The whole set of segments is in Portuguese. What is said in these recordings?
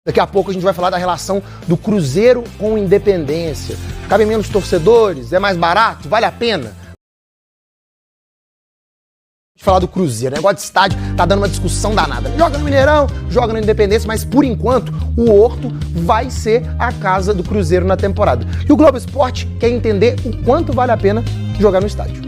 Daqui a pouco a gente vai falar da relação do Cruzeiro com o Independência. Cabem menos torcedores? É mais barato? Vale a pena? Falar do Cruzeiro, negócio de estádio tá dando uma discussão danada. Joga no Mineirão, joga no Independência, mas por enquanto o Horto vai ser a casa do Cruzeiro na temporada. E o Globo Esporte quer entender o quanto vale a pena jogar no estádio.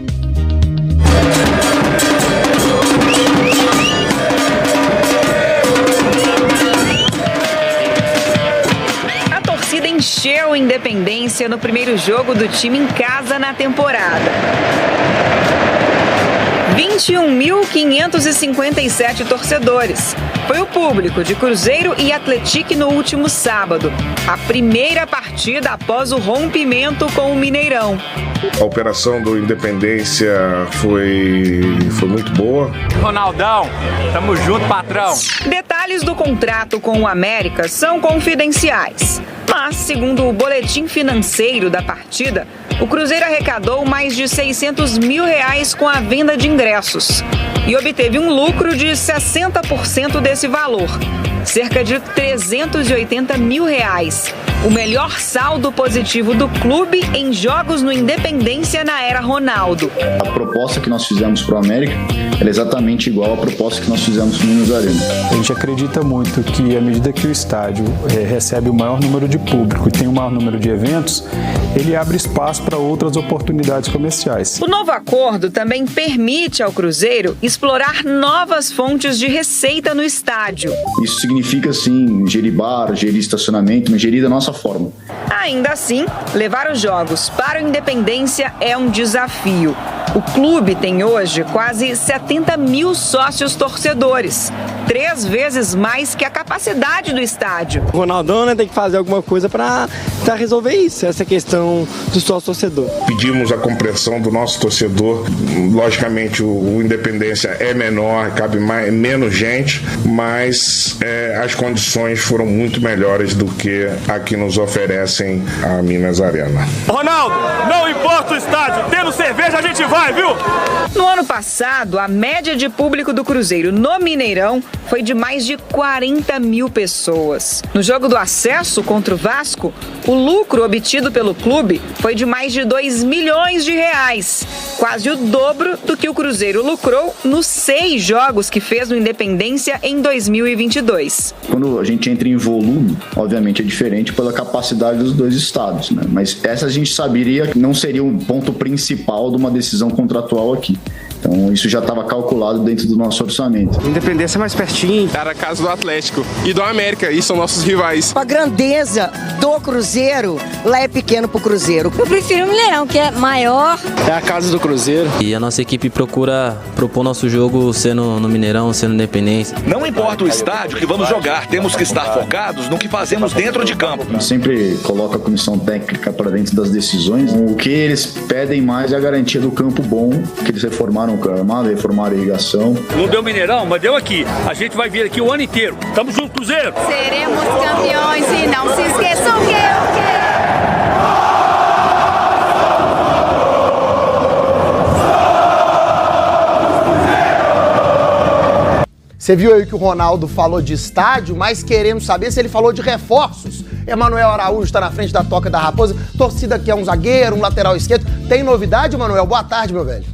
A torcida encheu o Independência no primeiro jogo do time em casa na temporada. 21.557 torcedores. Foi o público de Cruzeiro e Atlético no último sábado. A primeira partida após o rompimento com o Mineirão. A operação do Independência foi muito boa. Ronaldão, tamo junto, patrão. Detalhes do contrato com o América são confidenciais. Mas, segundo o boletim financeiro da partida, o Cruzeiro arrecadou mais de R$600 mil com a venda de ingressos e obteve um lucro de 60% desse valor, cerca de R$380 mil. O melhor saldo positivo do clube em jogos no Independência na era Ronaldo. A proposta que nós fizemos para o América é exatamente igual à proposta que nós fizemos para o Minas Arena. A gente acredita muito que à medida que o estádio recebe o maior número de público e tem o maior número de eventos, ele abre espaço para outras oportunidades comerciais. O novo acordo também permite ao Cruzeiro explorar novas fontes de receita no estádio. Isso significa, sim, gerir bar, gerir estacionamento, mas gerir da nossa forma. Ainda assim, levar os jogos para o Independência é um desafio. O clube tem hoje quase 70 mil sócios torcedores, 3 vezes mais que a capacidade do estádio. O Ronaldão, tem que fazer alguma coisa para resolver isso, essa questão do sócio torcedor. Pedimos a compreensão do nosso torcedor. Logicamente, o Independência é menor, cabe menos gente, mas as condições foram muito melhores do que a que nos oferecem a Minas Arena. Ronaldo, não importa o estádio, tendo cerveja a gente vai, viu? No ano passado, a média de público do Cruzeiro no Mineirão foi de mais de 40 mil pessoas. No jogo do acesso contra o Vasco, o lucro obtido pelo clube foi de mais de R$2 milhões, quase o dobro do que o Cruzeiro lucrou nos 6 jogos que fez no Independência em 2022. Quando a gente entra em volume, obviamente é diferente pela capacidade dos dois estados, né? Mas essa a gente saberia que não seria um ponto principal de uma decisão contratual aqui. Então isso já estava calculado dentro do nosso orçamento. Independência é mais pertinho. Era a casa do Atlético e do América, e são nossos rivais. A grandeza do Cruzeiro, lá é pequeno pro Cruzeiro. Eu prefiro o Mineirão, que é maior. É a casa do Cruzeiro. E a nossa equipe procura propor nosso jogo sendo no Mineirão, sendo Independência. Não importa o estádio que vamos jogar, temos que estar focados no que fazemos dentro de campo. A gente sempre coloca a comissão técnica para dentro das decisões. O que eles pedem mais é a garantia do campo bom, que eles reformaram o armado, reformaram a irrigação. Não deu Mineirão, mas deu aqui. A gente vai vir aqui o ano inteiro. Tamo junto, Cruzeiro! Seremos campeões e não se esqueçam que eu quero. Você viu aí que o Ronaldo falou de estádio, mas queremos saber se ele falou de reforços. Emanuel Araújo está na frente da Toca da Raposa. Torcida que é um zagueiro, um lateral esquerdo. Tem novidade, Emanuel? Boa tarde, meu velho.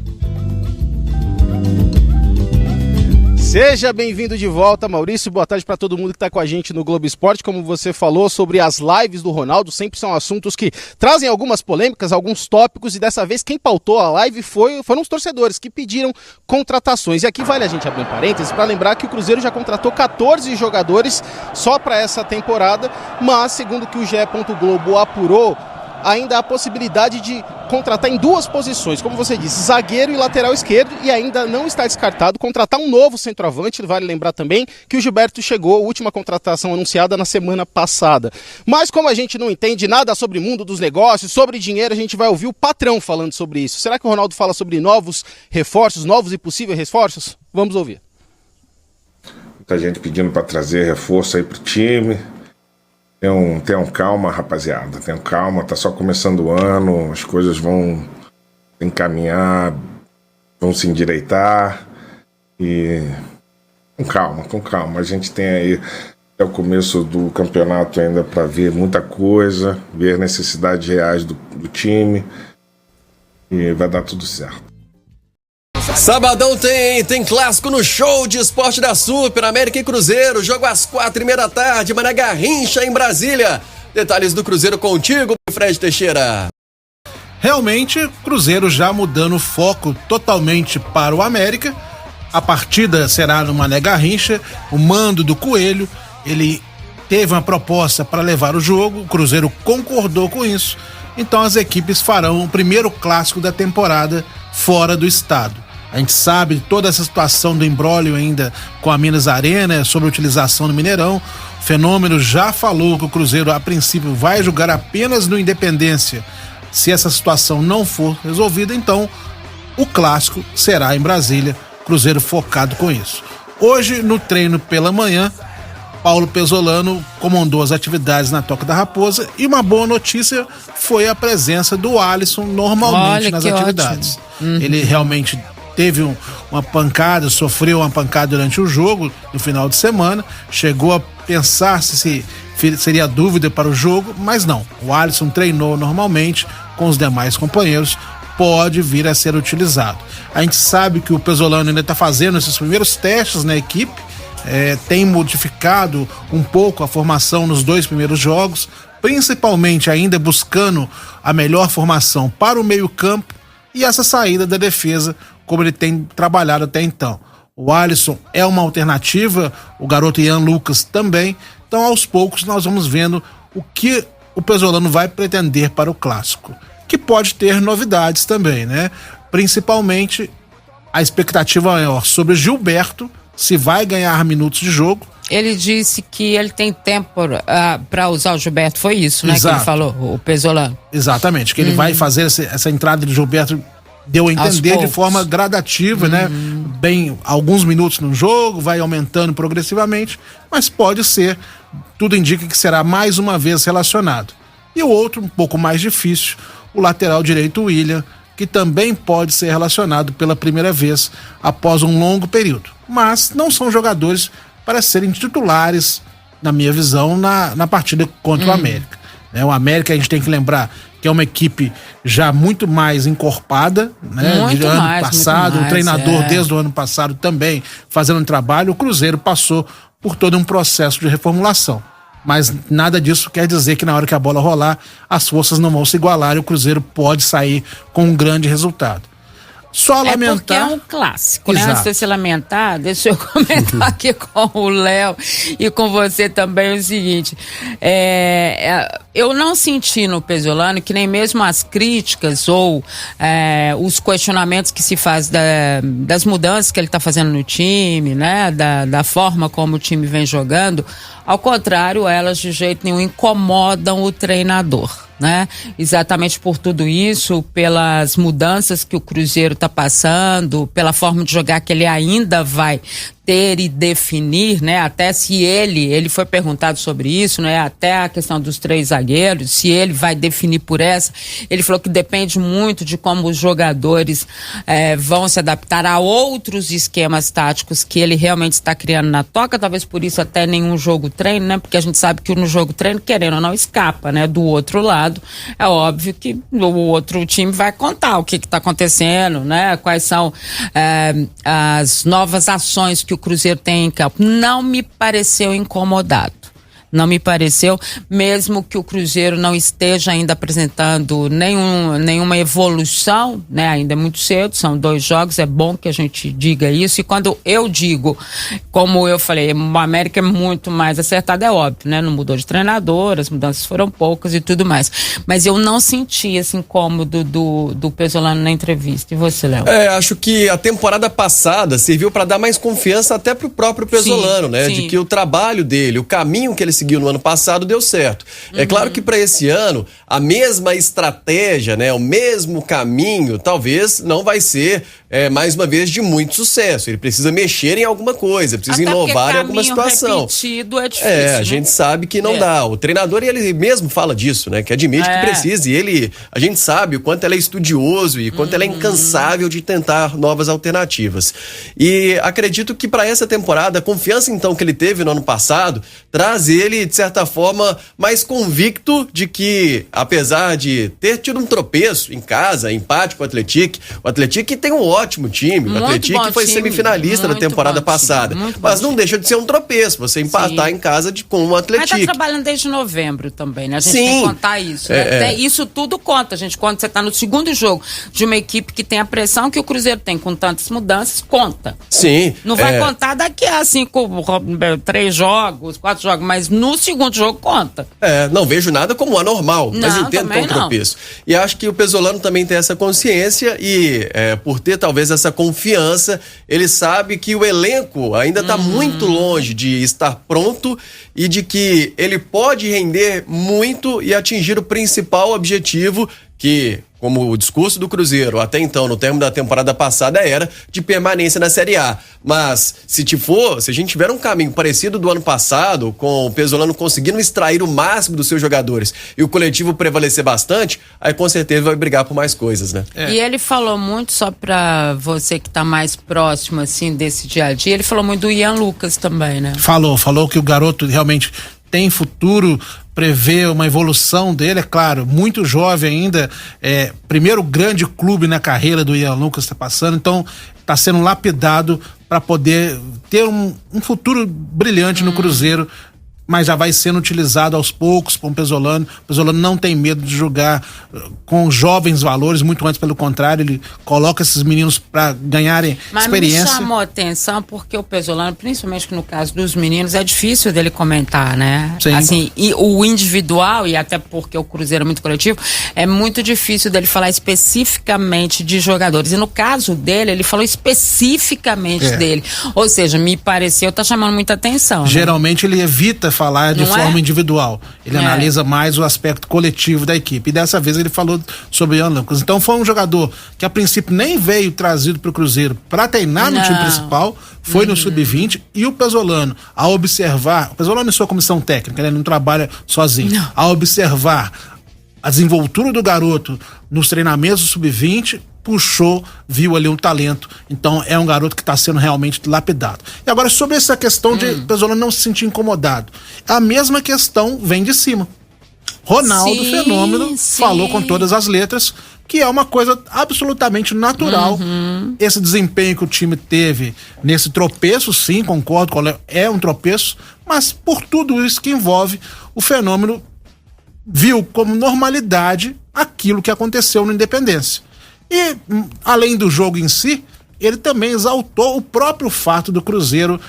Seja bem-vindo de volta, Maurício. Boa tarde para todo mundo que está com a gente no Globo Esporte. Como você falou sobre as lives do Ronaldo, sempre são assuntos que trazem algumas polêmicas, alguns tópicos, e dessa vez quem pautou a live foram os torcedores que pediram contratações. E aqui vale a gente abrir um parênteses para lembrar que o Cruzeiro já contratou 14 jogadores só para essa temporada, mas segundo que o GE. Globo apurou, ainda há a possibilidade de contratar em 2 posições, como você disse, zagueiro e lateral esquerdo, e ainda não está descartado contratar um novo centroavante. Vale lembrar também que o Gilberto chegou, a última contratação anunciada na semana passada. Mas como a gente não entende nada sobre o mundo dos negócios, sobre dinheiro, a gente vai ouvir o patrão falando sobre isso. Será que o Ronaldo fala sobre novos reforços, novos e possíveis reforços? Vamos ouvir. Muita gente pedindo para trazer reforço aí pro time. Tenham calma, rapaziada. Tenham calma, tá só começando o ano, as coisas vão encaminhar, vão se endireitar. E com calma. A gente tem aí É o começo do campeonato ainda para ver muita coisa, ver necessidades reais do time e vai dar tudo certo. Sabadão tem clássico no show de esporte da Super, América e Cruzeiro, jogo às 4h30 Mané Garrincha em Brasília. Detalhes do Cruzeiro contigo, Fred Teixeira. Realmente, Cruzeiro já mudando o foco totalmente para o América. A partida será no Mané Garrincha, o mando do Coelho. Ele teve uma proposta para levar o jogo, o Cruzeiro concordou com isso. Então as equipes farão o primeiro clássico da temporada fora do estado. A gente sabe de toda essa situação do imbróglio ainda com a Minas Arena, sobre a utilização no Mineirão. O Fenômeno já falou que o Cruzeiro, a princípio, vai jogar apenas no Independência. Se essa situação não for resolvida, então o clássico será em Brasília, Cruzeiro focado com isso. Hoje, no treino pela manhã, Paulo Pesolano comandou as atividades na Toca da Raposa e uma boa notícia foi a presença do Alisson normalmente nas atividades. Ele realmente teve uma pancada, sofreu uma pancada durante o jogo no final de semana, chegou a pensar se seria dúvida para o jogo, mas não. O Alisson treinou normalmente com os demais companheiros, pode vir a ser utilizado. A gente sabe que o Pesolano ainda está fazendo esses primeiros testes na equipe, tem modificado um pouco a formação nos 2 primeiros jogos, principalmente ainda buscando a melhor formação para o meio-campo e essa saída da defesa, como ele tem trabalhado até então. O Alisson é uma alternativa, o garoto Ian Lucas também. Então, aos poucos, nós vamos vendo o que o Pesolano vai pretender para o clássico, que pode ter novidades também, né? Principalmente a expectativa maior sobre Gilberto, se vai ganhar minutos de jogo. Ele disse que ele tem tempo para usar o Gilberto, foi isso, né? Exato. Que ele falou, o Pesolano. Exatamente, que ele vai fazer essa entrada de Gilberto, deu a entender de forma gradativa, né? Bem, alguns minutos no jogo, vai aumentando progressivamente, mas pode ser, tudo indica que será mais uma vez relacionado. E o outro, um pouco mais difícil, o lateral direito William, que também pode ser relacionado pela primeira vez após um longo período. Mas não são jogadores para serem titulares, na minha visão, na partida contra o América. O América, a gente tem que lembrar que é uma equipe já muito mais encorpada, né? Muito ano mais, passado, muito mais, o treinador desde o ano passado também fazendo um trabalho. O Cruzeiro passou por todo um processo de reformulação. Mas nada disso quer dizer que na hora que a bola rolar, as forças não vão se igualar e o Cruzeiro pode sair com um grande resultado. Só lamentar. Porque é um clássico, né? Antes de se lamentar, deixa eu comentar aqui com o Léo e com você também o seguinte: eu não senti no Pesolano que nem mesmo as críticas ou os questionamentos que se faz das mudanças que ele está fazendo no time, né? Da forma como o time vem jogando, ao contrário, elas de jeito nenhum incomodam o treinador, né? Exatamente por tudo isso, pelas mudanças que o Cruzeiro está passando, pela forma de jogar que ele ainda vai ter e definir, né? Até se ele foi perguntado sobre isso, né? Até a questão dos 3 zagueiros, se ele vai definir por essa, ele falou que depende muito de como os jogadores vão se adaptar a outros esquemas táticos que ele realmente está criando na Toca, talvez por isso até nenhum jogo-treino, né? Porque a gente sabe que no jogo-treino, querendo ou não, escapa, né? Do outro lado, é óbvio que o outro time vai contar o que está acontecendo, né? Quais são as novas ações que o Cruzeiro tem em campo. Não me pareceu incomodado. Não me pareceu, mesmo que o Cruzeiro não esteja ainda apresentando nenhuma evolução, né? Ainda é muito cedo, são 2 jogos, é bom que a gente diga isso. E quando eu digo, como eu falei, o América é muito mais acertado, é óbvio, né? Não mudou de treinador, as mudanças foram poucas e tudo mais. Mas eu não senti esse incômodo do Pesolano na entrevista. E você, Léo? Acho que a temporada passada serviu para dar mais confiança até pro próprio Pesolano, né? Sim. De que o trabalho dele, o caminho que ele seguiu no ano passado deu certo. É claro que para esse ano a mesma estratégia, né, o mesmo caminho, talvez não vai ser mais uma vez, de muito sucesso. Ele precisa mexer em alguma coisa, precisa inovar em alguma situação. Repetido é difícil, a gente sabe que não dá. O treinador, ele mesmo fala disso, né? Que admite que precisa. E a gente sabe o quanto ele é estudioso e quanto ele é incansável de tentar novas alternativas. E acredito que para essa temporada, a confiança então que ele teve no ano passado, traz ele, de certa forma, mais convicto de que, apesar de ter tido um tropeço em casa, empate com o Atlético tem um ótimo time. O Atlético foi semifinalista na temporada passada. Mas não deixa de ser um tropeço, você empatar em casa com o Atlético. Mas tá trabalhando desde novembro também, né? A gente tem que contar isso. Né? Isso tudo conta, gente. Quando você tá no segundo jogo de uma equipe que tem a pressão que o Cruzeiro tem com tantas mudanças, conta. Sim. Não vai contar daqui a 3 jogos, 4 jogos, mas no segundo jogo conta. Não vejo nada como anormal, mas entendo que é um tropeço. E acho que o Pesolano também tem essa consciência e por ter talvez essa confiança, ele sabe que o elenco ainda está muito longe de estar pronto e de que ele pode render muito e atingir o principal objetivo que, como o discurso do Cruzeiro até então, no termo da temporada passada, era de permanência na Série A. Mas se a gente tiver um caminho parecido do ano passado, com o Pesolano conseguindo extrair o máximo dos seus jogadores e o coletivo prevalecer bastante, aí com certeza vai brigar por mais coisas, né? E ele falou muito, só pra você que tá mais próximo, assim, desse dia a dia, ele falou muito do Ian Lucas também, né? Falou que o garoto realmente tem futuro, prevê uma evolução dele, é claro, muito jovem ainda, primeiro grande clube na carreira do Ian Lucas está passando, então está sendo lapidado para poder ter um futuro brilhante no Cruzeiro, mas já vai sendo utilizado aos poucos por um Pesolano. O Pesolano não tem medo de jogar com jovens valores, muito antes, pelo contrário, ele coloca esses meninos para ganharem experiência. Mas me chamou a atenção porque o Pesolano, principalmente no caso dos meninos, é difícil dele comentar, né? Sim. Assim, e o individual, e até porque o Cruzeiro é muito coletivo, é muito difícil dele falar especificamente de jogadores. E no caso dele, ele falou especificamente dele. Ou seja, me pareceu, tá chamando muita atenção. Geralmente ele evita falar de forma individual. Ele analisa mais o aspecto coletivo da equipe. E dessa vez ele falou sobre o Ian Lucas. Então foi um jogador que a princípio nem veio trazido para o Cruzeiro para treinar no time principal, foi no Sub-20, e o Pesolano, ao observar, o Pesolano é sua comissão técnica, ele não trabalha sozinho, ao observar a desenvoltura do garoto nos treinamentos do Sub-20, viu ali um talento. Então é um garoto que está sendo realmente lapidado. E agora, sobre essa questão de Pesolano não se sentir incomodado, a mesma questão vem de cima. Ronaldo Fenômeno falou com todas as letras que é uma coisa absolutamente natural. Esse desempenho que o time teve nesse tropeço, sim, concordo, é um tropeço, mas por tudo isso que envolve, o Fenômeno viu como normalidade aquilo que aconteceu no Independência. E, além do jogo em si, ele também exaltou o próprio fato do Cruzeiro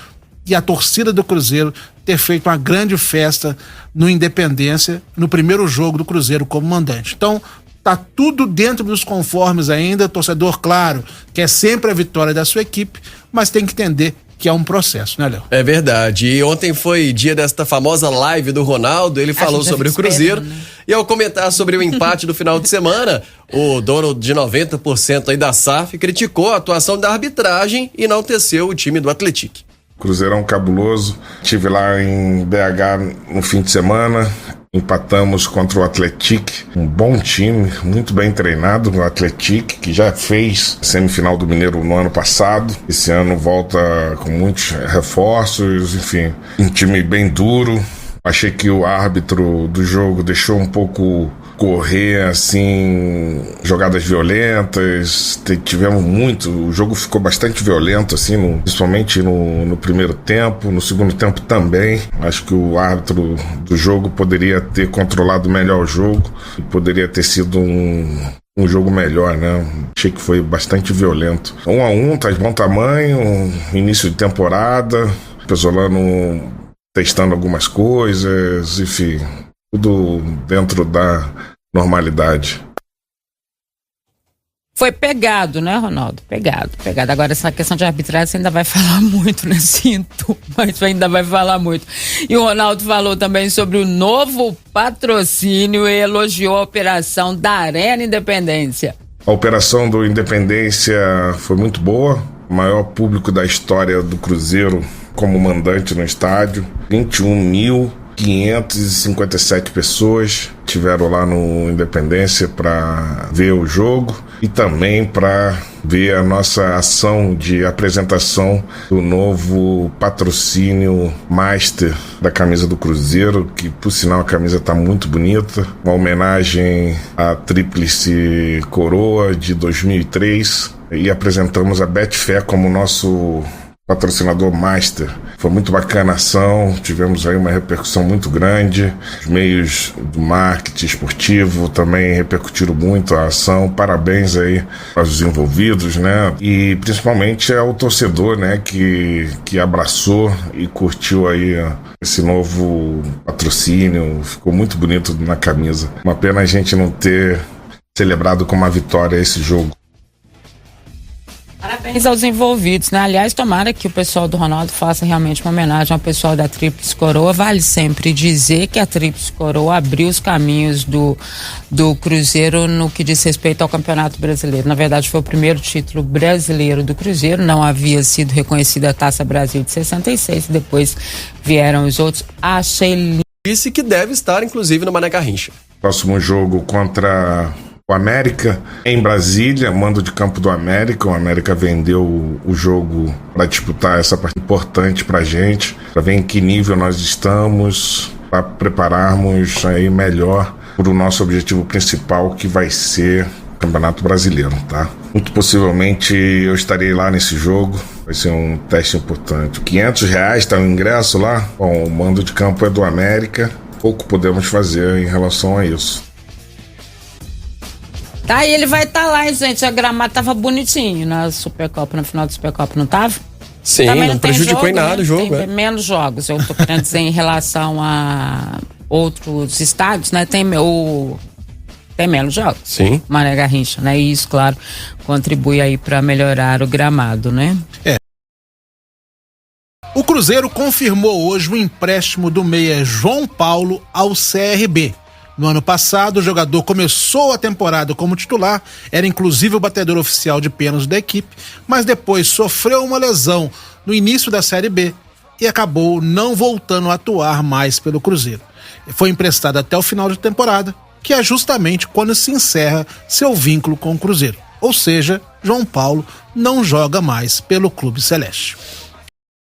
e a torcida do Cruzeiro ter feito uma grande festa no Independência, no primeiro jogo do Cruzeiro como mandante. Então, tá tudo dentro dos conformes ainda, torcedor, claro, quer sempre a vitória da sua equipe, mas tem que entender que é um processo, né, Léo? É verdade. E ontem foi dia desta famosa live do Ronaldo, ele falou sobre o Cruzeiro, né? E ao comentar sobre o empate do final de semana, o dono de 90% aí da SAF criticou a atuação da arbitragem e enalteceu o time do Atlético. Cruzeirão cabuloso. Estive lá em BH no fim de semana. Empatamos contra o Atlético, um bom time, muito bem treinado, o Atlético, que já fez semifinal do Mineiro no ano passado. Esse ano volta com muitos reforços, enfim, um time bem duro. Achei que o árbitro do jogo deixou um pouco correr, assim, jogadas violentas. Tivemos muito, o jogo ficou bastante violento, assim, principalmente no primeiro tempo, no segundo tempo também. Acho que o árbitro do jogo poderia ter controlado melhor o jogo, poderia ter sido um jogo melhor, né? Achei que foi bastante violento. 1-1, tá de bom tamanho, início de temporada, Pesolano testando algumas coisas, enfim, tudo dentro da normalidade. Foi pegado, né, Ronaldo? Pegado. Agora, essa questão de arbitragem você ainda vai falar muito, né? Sinto, mas ainda vai falar muito. E o Ronaldo falou também sobre o novo patrocínio e elogiou a operação da Arena Independência. A operação do Independência foi muito boa, o maior público da história do Cruzeiro como mandante no estádio, 21.557 pessoas tiveram lá no Independência para ver o jogo e também para ver a nossa ação de apresentação do novo patrocínio Master da camisa do Cruzeiro, que por sinal a camisa está muito bonita, uma homenagem à Tríplice Coroa de 2003, e apresentamos a Betfair como nosso patrocinador Master. Foi muito bacana a ação, tivemos aí uma repercussão muito grande, os meios do marketing esportivo também repercutiram muito a ação, parabéns aí aos envolvidos, né, e principalmente ao torcedor, né, que abraçou e curtiu aí esse novo patrocínio, ficou muito bonito na camisa. Uma pena a gente não ter celebrado com uma vitória esse jogo. Parabéns aos envolvidos, né? Aliás, tomara que o pessoal do Ronaldo faça realmente uma homenagem ao pessoal da Tríplice Coroa. Vale sempre dizer que a Tríplice Coroa abriu os caminhos do Cruzeiro no que diz respeito ao Campeonato Brasileiro. Na verdade, foi o primeiro título brasileiro do Cruzeiro, não havia sido reconhecida a Taça Brasil de 66, depois vieram os outros. Achei lindo. Disse que deve estar, inclusive, no Mané Garrincha. Próximo jogo contra o América, em Brasília, mando de campo do América. O América vendeu o jogo para disputar essa parte importante para a gente, para ver em que nível nós estamos, para prepararmos aí melhor para o nosso objetivo principal, que vai ser o Campeonato Brasileiro, tá? Muito possivelmente eu estarei lá nesse jogo, vai ser um teste importante. R$500 está o ingresso lá. Bom, o mando de campo é do América, pouco podemos fazer em relação a isso. Tá, e ele vai estar lá, hein, gente? A gramada tava bonitinho na Supercopa, no final da Supercopa, não tava? Sim, também não prejudicou em nada o jogo. Tem menos jogos, eu tô querendo dizer, em relação a outros estádios, né? Tem menos jogos. Sim. Mané Garrincha, né? E isso, claro, contribui aí para melhorar o gramado, né? O Cruzeiro confirmou hoje o empréstimo do meia João Paulo ao CRB. No ano passado, o jogador começou a temporada como titular, era inclusive o batedor oficial de pênaltis da equipe, mas depois sofreu uma lesão no início da Série B e acabou não voltando a atuar mais pelo Cruzeiro. Foi emprestado até o final de temporada, que é justamente quando se encerra seu vínculo com o Cruzeiro. Ou seja, João Paulo não joga mais pelo Clube Celeste.